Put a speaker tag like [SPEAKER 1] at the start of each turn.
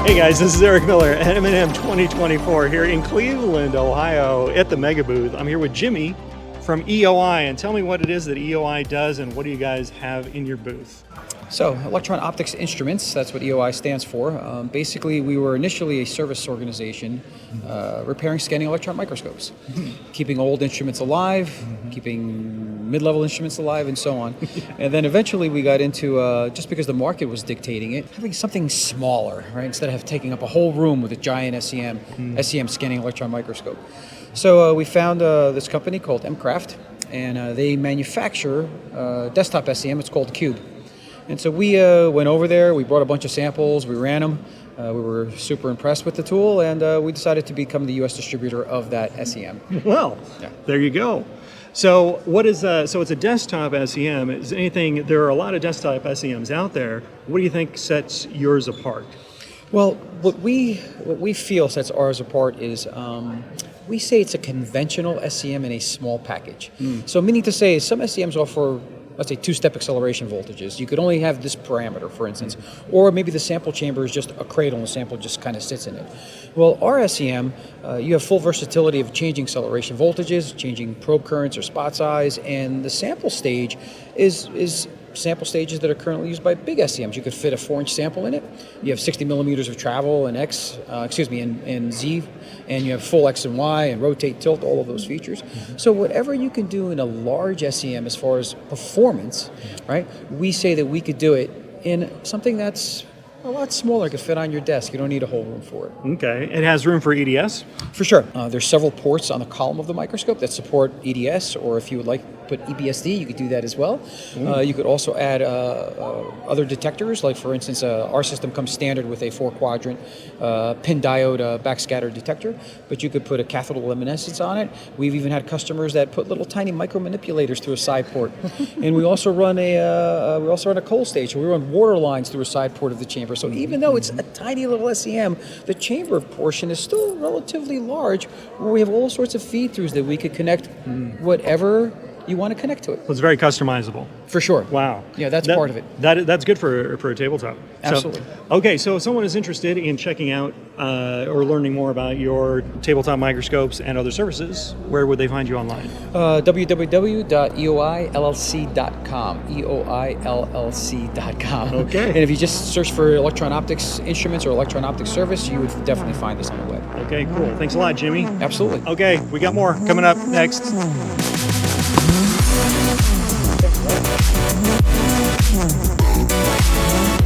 [SPEAKER 1] Hey guys, this is Eric Miller at M&M 2024 here in Cleveland, Ohio at the Mega Booth. I'm here with Jimmy from EOI, and tell me what it is that EOI does and what do you guys have in your booth?
[SPEAKER 2] So, Electron Optics Instruments, that's what EOI stands for. Basically, we were initially a service organization repairing scanning electron microscopes, keeping old instruments alive, keeping mid-level instruments alive, and so on. And then eventually we got into, just because the market was dictating it, having something smaller, right? Instead of taking up a whole room with a giant SEM scanning electron microscope. So we found this company called MCraft, and they manufacture desktop SEM. It's called Cube. And so we went over there, we brought a bunch of samples, we ran them, we were super impressed with the tool, and we decided to become the US distributor of that SEM.
[SPEAKER 1] Well, There you go. So what is so it's a desktop SEM. Is anything, there are a lot of desktop SEMs out there. What do you think sets yours apart?
[SPEAKER 2] Well, what we feel sets ours apart is we say it's a conventional SEM in a small package. So meaning to say some SEMs offer, let's say, two-step acceleration voltages. You could only have this parameter, for instance, or maybe the sample chamber is just a cradle and the sample just kind of sits in it. Well, our SEM, you have full versatility of changing acceleration voltages, changing probe currents or spot size, and the sample stage is sample stages that are currently used by big SEMs. You could fit a 4-inch sample in it. You have 60 millimeters of travel and in Z, and you have full X and Y and rotate, tilt, all of those features. So whatever you can do in a large SEM as far as performance, right? We say that we could do it in something that's a lot smaller, could fit on your desk. You don't need a whole room for it.
[SPEAKER 1] Okay, it has room for EDS?
[SPEAKER 2] For sure. There's several ports on the column of the microscope that support EDS, or if you would like to put EBSD, you could do that as well. You could also add other detectors, like for instance, our system comes standard with a 4-quadrant pin diode backscatter detector, but you could put a cathodoluminescence on it. We've even had customers that put little tiny micro manipulators through a side port. And we also run a cold stage, so we run water lines through a side port of the chamber. So even though it's a tiny little SEM, the chamber portion is still relatively large, where we have all sorts of feed-throughs that we could connect whatever you want to connect to it.
[SPEAKER 1] Well, it's very customizable.
[SPEAKER 2] For sure.
[SPEAKER 1] Wow.
[SPEAKER 2] Yeah, that's part of it.
[SPEAKER 1] That's good for a tabletop.
[SPEAKER 2] Absolutely.
[SPEAKER 1] So if someone is interested in checking out or learning more about your tabletop microscopes and other services, where would they find you online?
[SPEAKER 2] www.eoillc.com. eoillc.com.
[SPEAKER 1] Okay.
[SPEAKER 2] And if you just search for Electron Optics Instruments or Electron Optics Service, you would definitely find us on the web.
[SPEAKER 1] Okay, cool. Thanks a lot, Jimmy.
[SPEAKER 2] Absolutely.
[SPEAKER 1] Okay, we got more coming up next.
[SPEAKER 3] Thank you.